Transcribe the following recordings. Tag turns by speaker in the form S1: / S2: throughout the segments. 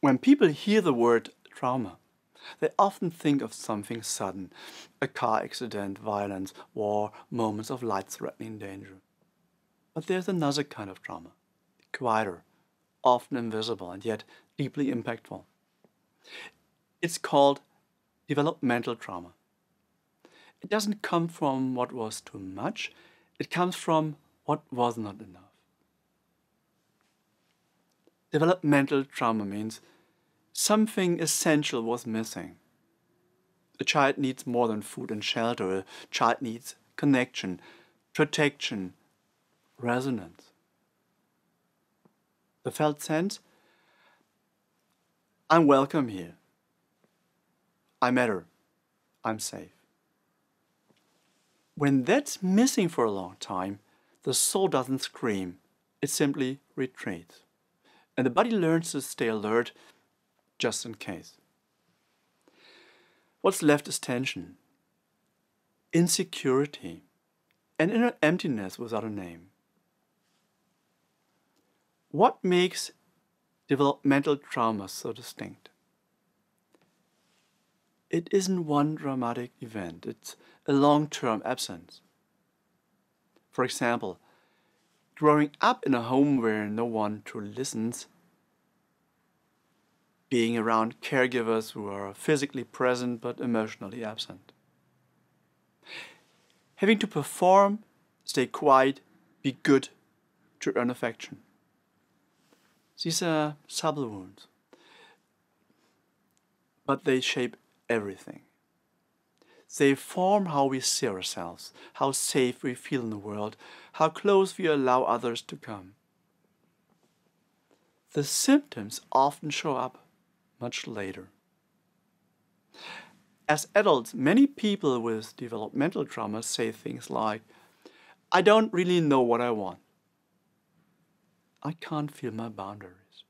S1: When people hear the word trauma, they often think of something sudden, a car accident, violence, war, moments of life-threatening danger. But there's another kind of trauma, quieter, often invisible, and yet deeply impactful. It's called developmental trauma. It doesn't come from what was too much, it comes from what was not enough. Developmental trauma means something essential was missing. A child needs more than food and shelter. A child needs connection, protection, resonance. The felt sense, I'm welcome here. I matter. I'm safe. When that's missing for a long time, the soul doesn't scream. It simply retreats. And the body learns to stay alert just in case. What's left is tension, insecurity, and inner emptiness without a name. What makes developmental trauma so distinct? It isn't one dramatic event, it's a long-term absence. For example, growing up in a home where no one truly listens, being around caregivers who are physically present but emotionally absent. Having to perform, stay quiet, be good to earn affection. These are subtle wounds, but they shape everything. They form how we see ourselves, how safe we feel in the world, how close we allow others to come. The symptoms often show up much later. As adults, many people with developmental trauma say things like, I don't really know what I want. I can't feel my boundaries.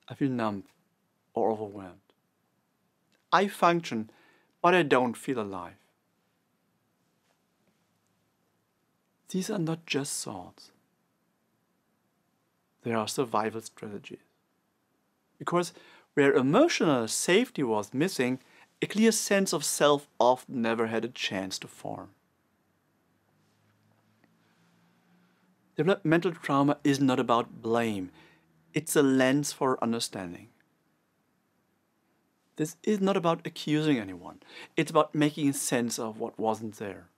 S1: I feel numb or overwhelmed. I function, but I don't feel alive. These are not just thoughts. They are survival strategies. Because where emotional safety was missing, a clear sense of self often never had a chance to form. Developmental trauma is not about blame. It's a lens for understanding. This is not about accusing anyone. It's about making sense of what wasn't there.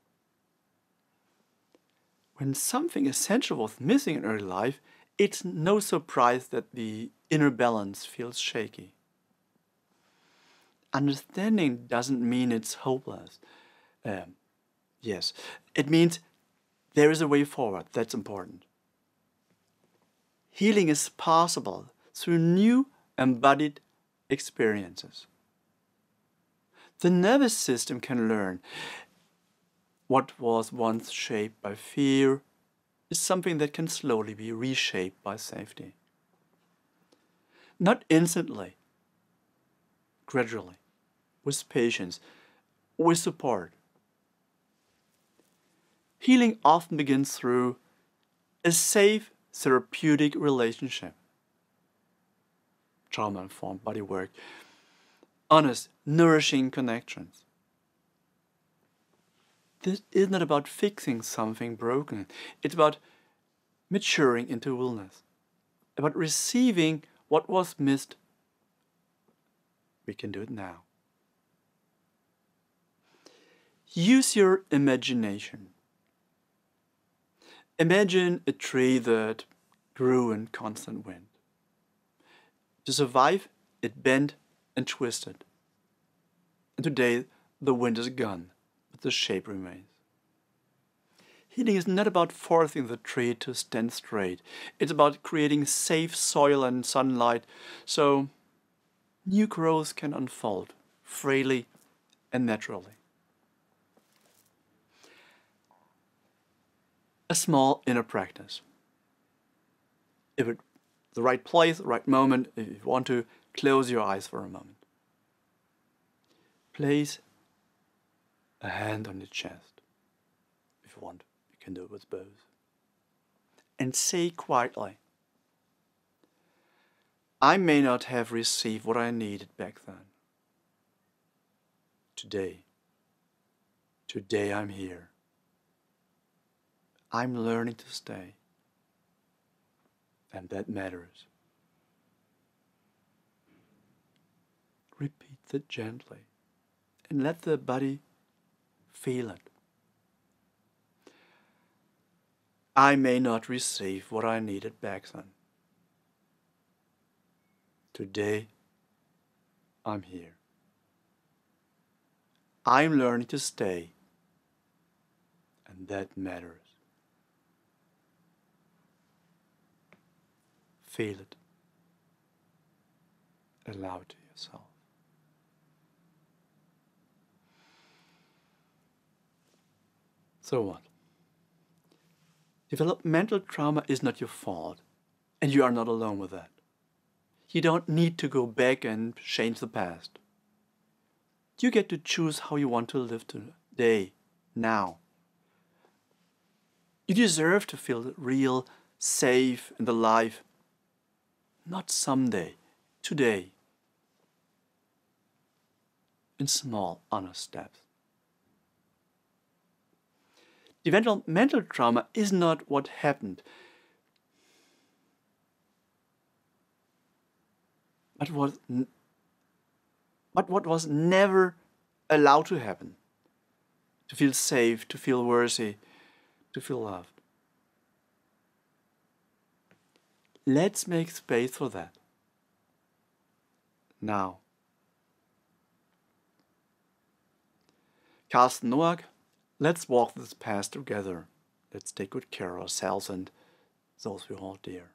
S1: When something essential was missing in early life, it's no surprise that the inner balance feels shaky. Understanding doesn't mean it's hopeless. Yes, it means there is a way forward. That's important. Healing is possible through new embodied experiences. The nervous system can learn. What was once shaped by fear is something that can slowly be reshaped by safety. Not instantly, gradually, with patience, with support. Healing often begins through a safe, therapeutic relationship. Trauma-informed bodywork. Honest, nourishing connections. This is not about fixing something broken. It's about maturing into wholeness. About receiving what was missed. We can do it now. Use your imagination. Imagine a tree that grew in constant wind. To survive, it bent and twisted. And today, the wind is gone, but the shape remains. Healing is not about forcing the tree to stand straight. It's about creating safe soil and sunlight so new growth can unfold freely and naturally. A small inner practice. If it's the right place, the right moment, if you want to, close your eyes for a moment. Place a hand on your chest. If you want, you can do it with both. And say quietly, I may not have received what I needed back then. Today I'm here. I'm learning to stay. And that matters. Repeat it gently and let the body feel it. I may not receive what I needed back then. Today, I'm here. I'm learning to stay, and that matters. Feel it. Allow it to yourself. So what? Developmental trauma is not your fault, and you are not alone with that. You don't need to go back and change the past. You get to choose how you want to live today, now. You deserve to feel real, safe, and alive. Not someday, today. In small, honest steps. Developmental trauma is not what happened, but what was never allowed to happen. To feel safe, to feel worthy, to feel loved. Let's make space for that. Now. Karsten Noack, let's walk this path together. Let's take good care of ourselves and those we hold dear.